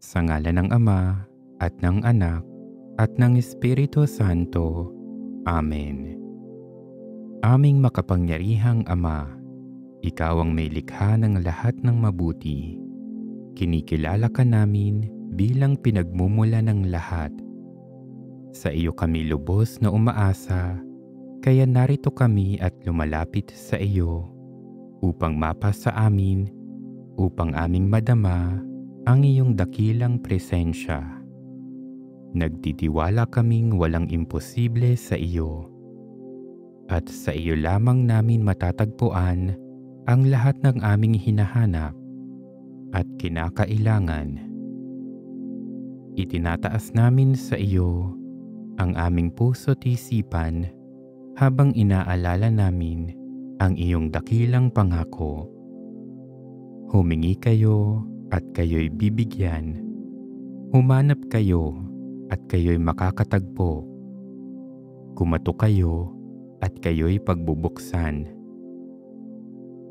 Sa ngalan ng Ama, at ng Anak, at ng Espiritu Santo. Amen. Aming makapangyarihang Ama, Ikaw ang may likha ng lahat ng mabuti. Kinikilala ka namin bilang pinagmumula ng lahat. Sa iyo kami lubos na umaasa, kaya narito kami at lumalapit sa iyo upang mapasa amin, upang aming madama ang iyong dakilang presensya. Nagtitiwala kaming walang imposible sa iyo, at sa iyo lamang namin matatagpuan ang lahat ng aming hinahanap at kinakailangan. Itinataas namin sa iyo ang aming puso't isipan habang inaalala namin ang iyong dakilang pangako. Humingi kayo at kayo'y bibigyan. Humanap kayo at kayo'y makakatagpo. Kumatok kayo at kayo'y pagbubuksan.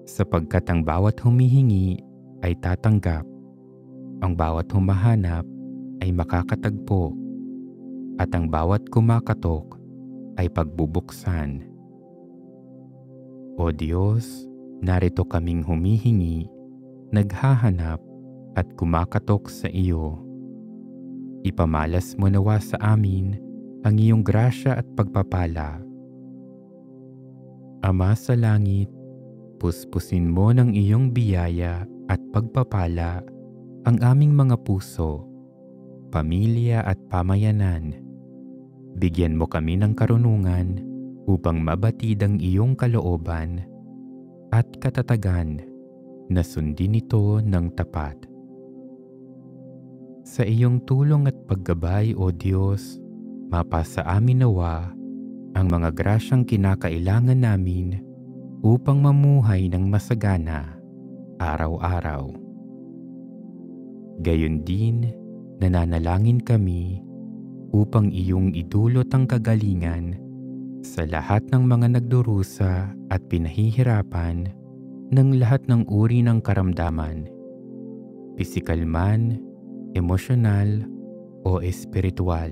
Sapagkat ang bawat humihingi ay tatanggap, ang bawat humahanap ay makakatagpo, at ang bawat kumakatok ay pagbubuksan. O Diyos, narito kaming humihingi, naghahanap at kumakatok sa iyo. Ipamalas mo nawa sa amin ang iyong grasya at pagpapala. Ama sa langit, puspusin mo ng iyong biyaya at pagpapala ang aming mga puso, pamilya at pamayanan. Bigyan mo kami ng karunungan upang mabatid ang iyong kalooban at katatagan na sundin ito ng tapat. Sa iyong tulong at paggabay, O Diyos, mapasa amin nawa ang mga grasyang kinakailangan namin upang mamuhay ng masagana araw-araw. Gayon din, nananalangin kami upang iyong idulot ang kagalingan sa lahat ng mga nagdurusa at pinahihirapan ng lahat ng uri ng karamdaman, pisikal man, emosyonal o espiritual.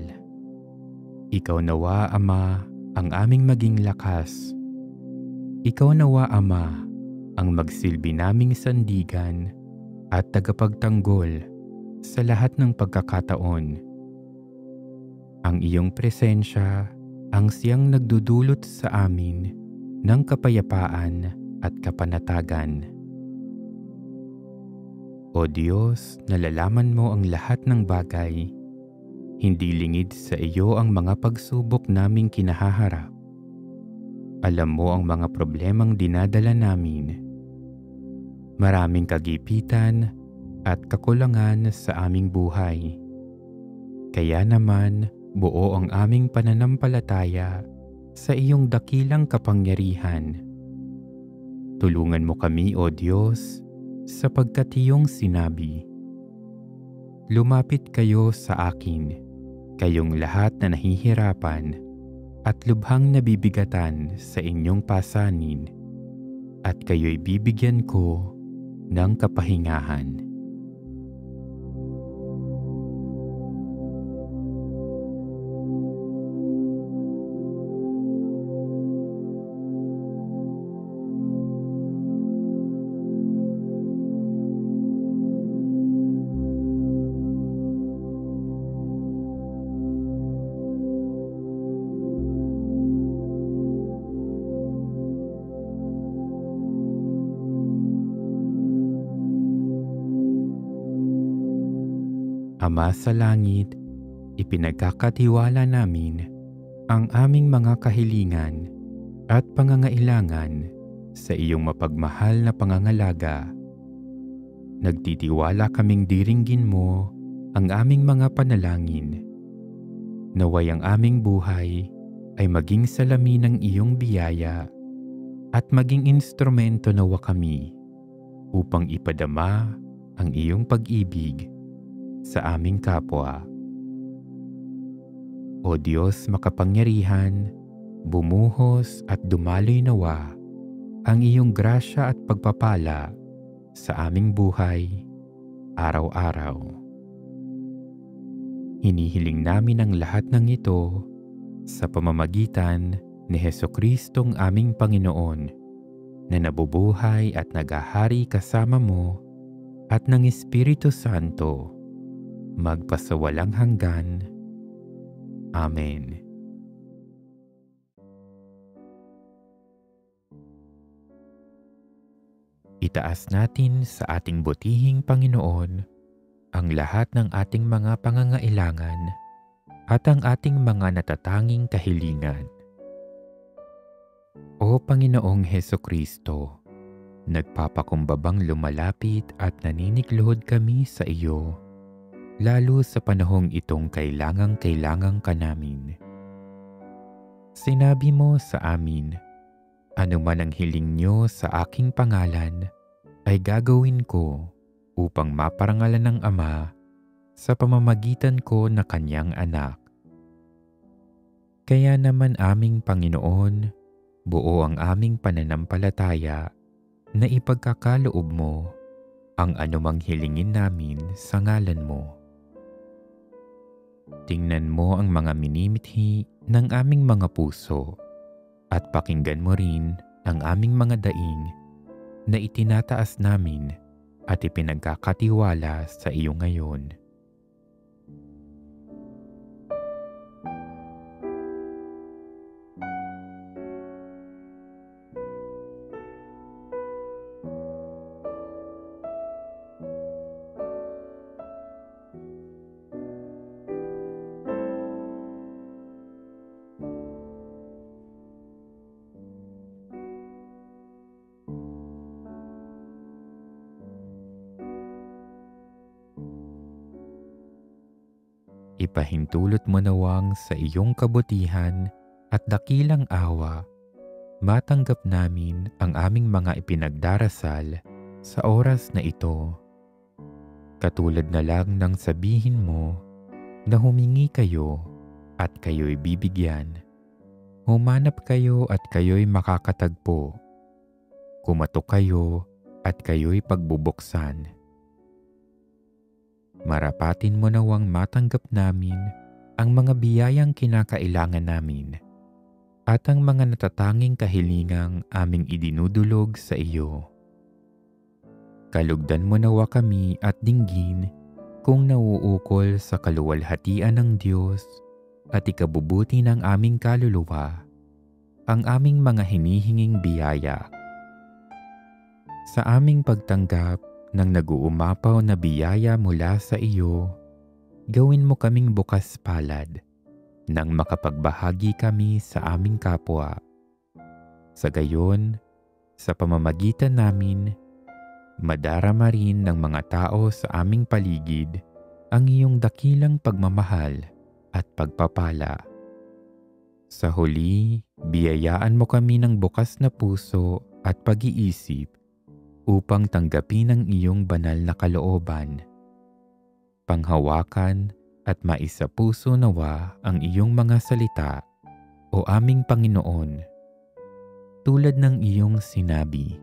Ikaw nawa, Ama, ang aming maging lakas. Ikaw nawa, Ama, ang magsilbi naming sandigan at tagapagtanggol sa lahat ng pagkakataon. Ang iyong presensya ang siyang nagdudulot sa amin ng kapayapaan at kapanatagan. O Diyos, nalalaman mo ang lahat ng bagay. Hindi lingid sa iyo ang mga pagsubok naming kinahaharap. Alam mo ang mga problemang dinadala namin. Maraming kagipitan at kakulangan sa aming buhay. Kaya naman, buo ang aming pananampalataya sa iyong dakilang kapangyarihan. Tulungan mo kami, O Diyos, sapagkat iyong sinabi, lumapit kayo sa akin, kayong lahat na nahihirapan at lubhang nabibigatan sa inyong pasanin, at kayo'y bibigyan ko ng kapahingahan. Ama sa langit, ipinagkakatiwala namin ang aming mga kahilingan at pangangailangan sa iyong mapagmahal na pangangalaga. Nagtitiwala kaming diringgin mo ang aming mga panalangin. Naway ang aming buhay ay maging salamin ng iyong biyaya at maging instrumento nawa kami upang ipadama ang iyong pag-ibig sa aming kapwa. O Diyos makapangyarihan, bumuhos at dumaloy nawa ang iyong grasya at pagpapala sa aming buhay araw-araw. Hinihiling namin ang lahat ng ito sa pamamagitan ni Jesucristong aming Panginoon na nabubuhay at naghahari kasama mo at ng Espiritu Santo magpasawalang hanggan. Amen. Itaas natin sa ating butihing Panginoon ang lahat ng ating mga pangangailangan at ang ating mga natatanging kahilingan. O Panginoong Hesukristo, nagpapakumbabang lumalapit at naninikluhod kami sa iyo, lalo sa panahong itong kailangang-kailangan ka namin. Sinabi mo sa amin, ano man ang hiling nyo sa aking pangalan, ay gagawin ko upang maparangalan ng Ama sa pamamagitan ko na kanyang anak. Kaya naman aming Panginoon, buo ang aming pananampalataya na ipagkakaloob mo ang anumang hilingin namin sa ngalan mo. Tingnan mo ang mga minimithi ng aming mga puso at pakinggan mo rin ang aming mga daing na itinataas namin at ipinagkakatiwala sa iyo ngayon. Ipahintulot mo nawang sa iyong kabutihan at dakilang awa, matanggap namin ang aming mga ipinagdarasal sa oras na ito. Katulad na lang ng sabihin mo na humingi kayo at kayo'y bibigyan. Humanap kayo at kayo'y makakatagpo. Kumatok kayo at kayo'y pagbubuksan. Marapatin mo nawang matanggap namin ang mga biyayang kinakailangan namin at ang mga natatanging kahilingang aming idinudulog sa iyo. Kalugdan mo nawa kami at dinggin kung nauukol sa kaluwalhatian ng Diyos at ikabubuti ng aming kaluluwa ang aming mga hinihinging biyaya. Sa aming pagtanggap nang nag-uumapaw na biyaya mula sa iyo, gawin mo kaming bukas palad nang makapagbahagi kami sa aming kapwa. Sa gayon, sa pamamagitan namin, madarama rin ng mga tao sa aming paligid ang iyong dakilang pagmamahal at pagpapala. Sa huli, biyayaan mo kami ng bukas na puso at pag-iisip upang tanggapin ang iyong banal na kalooban. Panghawakan at maisapuso nawa ang iyong mga salita, o aming Panginoon, tulad ng iyong sinabi.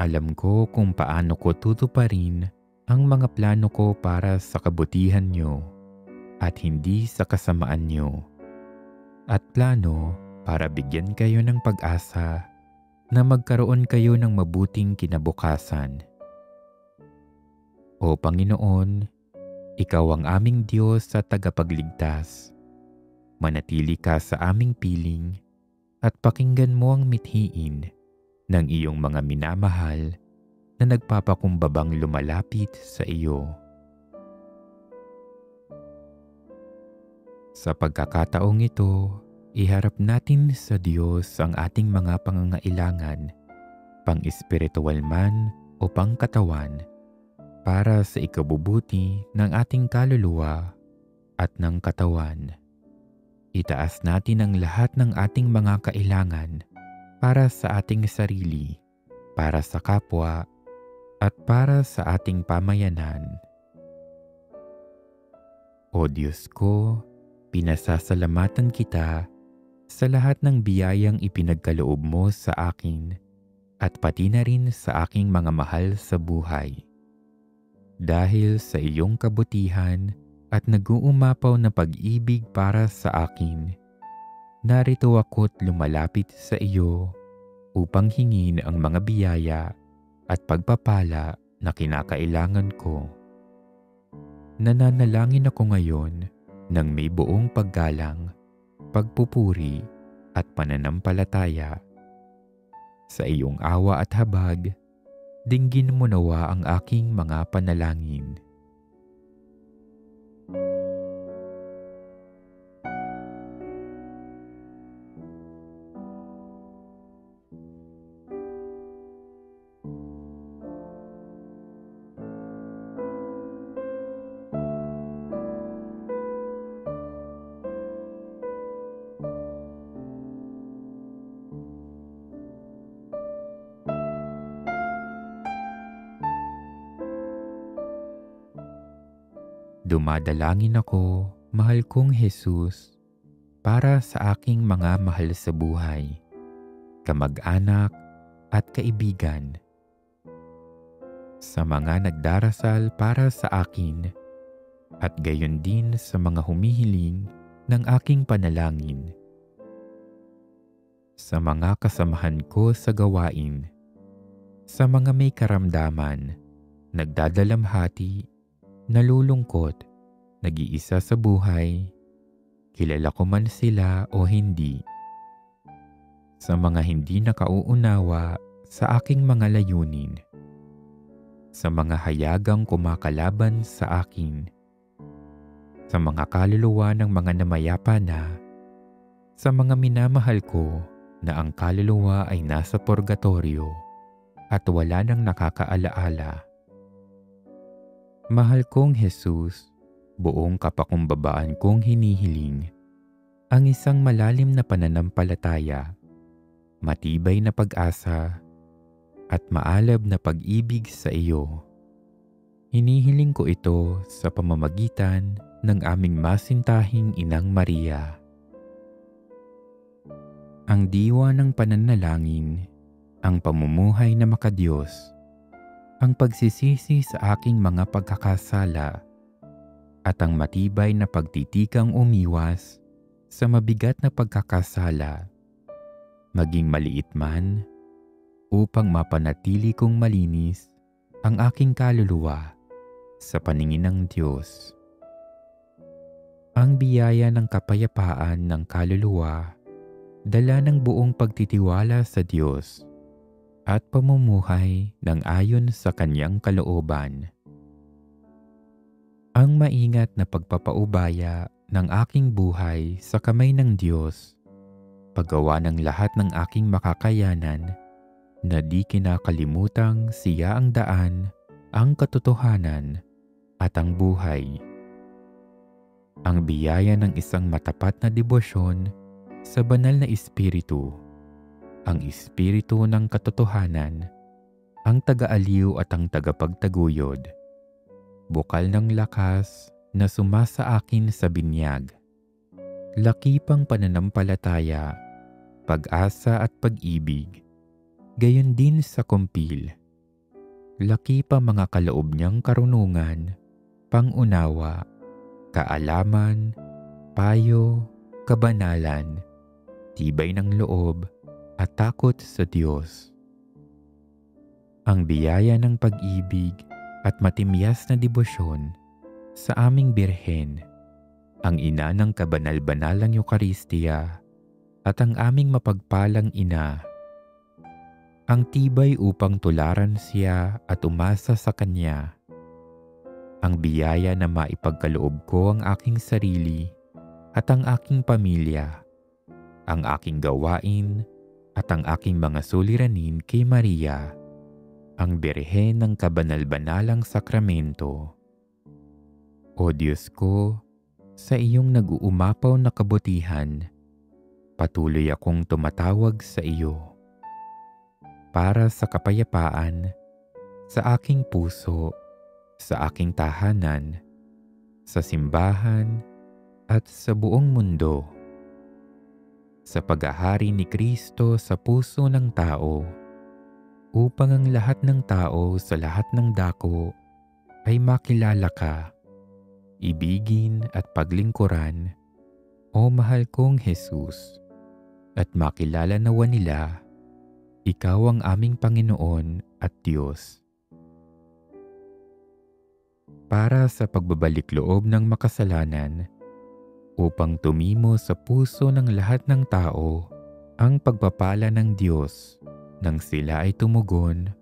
Alam ko kung paano ko tutuparin ang mga plano ko para sa kabutihan niyo at hindi sa kasamaan niyo, at plano para bigyan kayo ng pag-asa na magkaroon kayo ng mabuting kinabukasan. O Panginoon, Ikaw ang aming Diyos at tagapagligtas. Manatili ka sa aming piling at pakinggan mo ang mithiin ng iyong mga minamahal na nagpapakumbabang lumalapit sa iyo. Sa pagkakataong ito, iharap natin sa Diyos ang ating mga pangangailangan, pang-espiritual man o pang-katawan, para sa ikabubuti ng ating kaluluwa at ng katawan. Itaas natin ang lahat ng ating mga kailangan para sa ating sarili, para sa kapwa, at para sa ating pamayanan. O Diyos ko, pinasasalamatan kita sa lahat ng biyayang ipinagkaloob mo sa akin at pati na rin sa aking mga mahal sa buhay. Dahil sa iyong kabutihan at nag-uumapaw na pag-ibig para sa akin. Narito ako't lumalapit sa iyo upang hingin ang mga biyaya at pagpapala na kinakailangan ko. Nananalangin ako ngayon ng may buong paggalang, pagpupuri at pananampalataya. Sa iyong awa at habag, dinggin mo nawa ang aking mga panalangin. Dumadalangin ako, mahal kong Jesus, para sa aking mga mahal sa buhay, kamag-anak at kaibigan. Sa mga nagdarasal para sa akin at gayon din sa mga humihiling ng aking panalangin. Sa mga kasamahan ko sa gawain, sa mga may karamdaman, nagdadalamhati, nalulungkot, nag-iisa sa buhay, kilala ko man sila o hindi. Sa mga hindi nakauunawa sa aking mga layunin, sa mga hayagang kumakalaban sa akin, sa mga kaluluwa ng mga namayapa na, sa mga minamahal ko na ang kaluluwa ay nasa purgatorio at wala nang nakakaalaala. Mahal kong Jesus, buong kapakumbabaan kong hinihiling ang isang malalim na pananampalataya, matibay na pag-asa, at maalab na pag-ibig sa iyo. Hinihiling ko ito sa pamamagitan ng aming masintahing Inang Maria. Ang diwa ng pananalangin, ang pamumuhay na makadiyos, ang pagsisisi sa aking mga pagkakasala, at ang matibay na pagtitikang umiwas sa mabigat na pagkakasala, maging maliit man, upang mapanatili kong malinis ang aking kaluluwa sa paningin ng Diyos. Ang biyaya ng kapayapaan ng kaluluwa, dala ng buong pagtitiwala sa Diyos at pamumuhay ng ayon sa Kanyang kalooban. Ang maingat na pagpapaubaya ng aking buhay sa kamay ng Diyos, paggawa ng lahat ng aking makakayanan na di kinakalimutang siya ang daan, ang katotohanan at ang buhay. Ang biyaya ng isang matapat na debosyon sa banal na Espiritu, ang Espiritu ng katotohanan, ang taga-aliw at ang tagapagtaguyod, bukal ng lakas na sumasa akin sa binyag, lakipang pananampalataya, pag-asa at pag-ibig, gayon din sa kumpil, lakipang mga kaloob niyang karunungan, pangunawa, kaalaman, payo, kabanalan, tibay ng loob, at takot sa Diyos. Ang biyaya ng pag-ibig at matimyas na debosyon sa aming Birhen, ang ina ng kabanal-banalang Eucharistia at ang aming mapagpalang ina, ang tibay upang tularan siya at umasa sa Kanya, ang biyaya na maipagkaloob ko ang aking sarili at ang aking pamilya, ang aking gawain at ang aking mga suliranin kay Maria, ang Birhen ng kabanal-banalang sakramento. O Diyos ko, sa iyong nag-uumapaw na kabutihan, patuloy akong tumatawag sa iyo para sa kapayapaan, sa aking puso, sa aking tahanan, sa simbahan, at sa buong mundo. Sa paghahari ni Kristo sa puso ng tao, upang ang lahat ng tao sa lahat ng dako ay makilala ka, ibigin at paglingkuran, O mahal kong Jesus, at makilala nawa nila, Ikaw ang aming Panginoon at Diyos. Para sa pagbabalik loob ng makasalanan, upang tumimo sa puso ng lahat ng tao ang pagpapala ng Diyos nang sila ay tumugon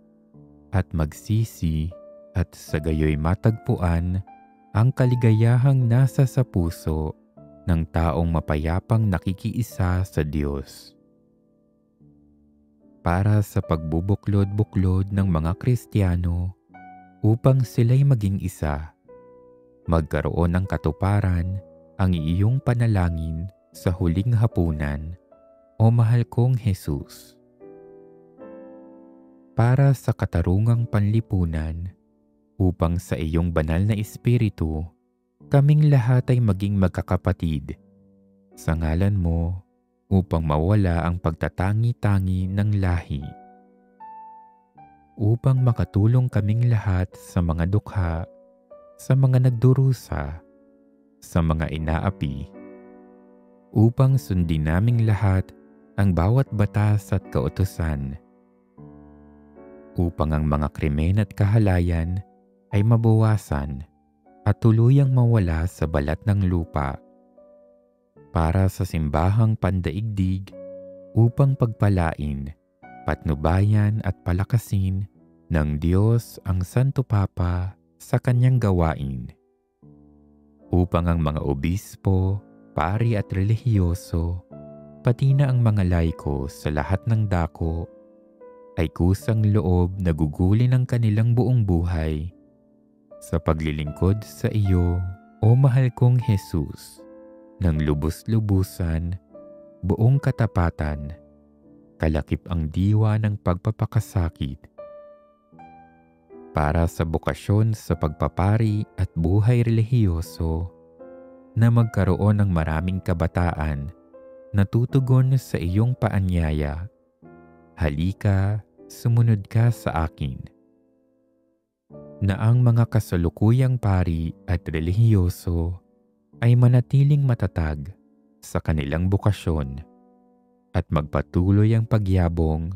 at magsisi at sa gayoy matagpuan ang kaligayahang nasa sa puso ng taong mapayapang nakikiisa sa Diyos. Para sa pagbubuklod-buklod ng mga Kristiyano upang sila'y maging isa, magkaroon ng katuparan ang iyong panalangin sa huling hapunan, O mahal kong Jesus. Para sa katarungang panlipunan, upang sa iyong banal na Espiritu, kaming lahat ay maging magkakapatid, sa ngalan mo, upang mawala ang pagtatangi-tangi ng lahi. Upang makatulong kaming lahat sa mga dukha, sa mga nagdurusa, sa mga inaapi, upang sundin naming lahat ang bawat batas at kautusan, upang ang mga krimen at kahalayan ay mabawasan at tuluyang mawala sa balat ng lupa, para sa simbahang pandaigdig upang pagpalain, patnubayan at palakasin ng Diyos ang Santo Papa sa kanyang gawain, upang ang mga obispo, pari at relihiyoso, pati na ang mga laiko sa lahat ng dako, ay kusang loob na gugulin ang kanilang buong buhay sa paglilingkod sa iyo, O mahal kong Jesus, ng lubos-lubusan, buong katapatan, kalakip ang diwa ng pagpapakasakit. Para sa bokasyon sa pagpapari at buhay relihiyoso, na magkaroon ng maraming kabataan na tutugon sa iyong paanyaya, halika, sumunod ka sa akin. Na ang mga kasalukuyang pari at relihiyoso ay manatiling matatag sa kanilang bokasyon at magpatuloy ang pagyabong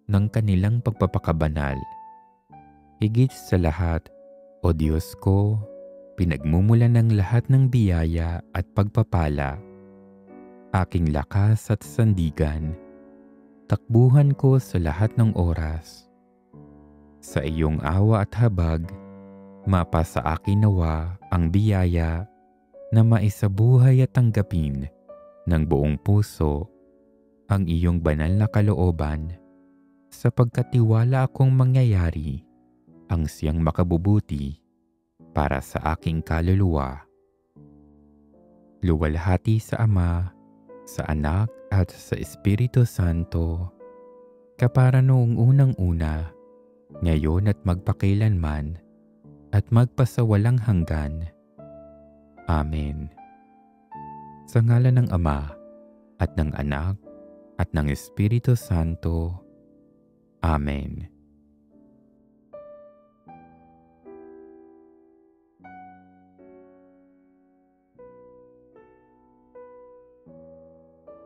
ng kanilang pagpapakabanal. Higit sa lahat, O Diyos ko, pinagmumulan ng lahat ng biyaya at pagpapala, aking lakas at sandigan, takbuhan ko sa lahat ng oras. Sa iyong awa at habag, mapa sa akin nawa ang biyaya na maisabuhay at tanggapin ng buong puso ang iyong banal na kalooban, sapagkat tiwala akong mangyayari ang siyang makabubuti para sa aking kaluluwa. Luwalhati sa Ama, sa Anak at sa Espiritu Santo, kapara noong unang-una, ngayon at magpakailanman, at magpasawalang hanggan. Amen. Sa ngalan ng Ama, at ng Anak, at ng Espiritu Santo. Amen.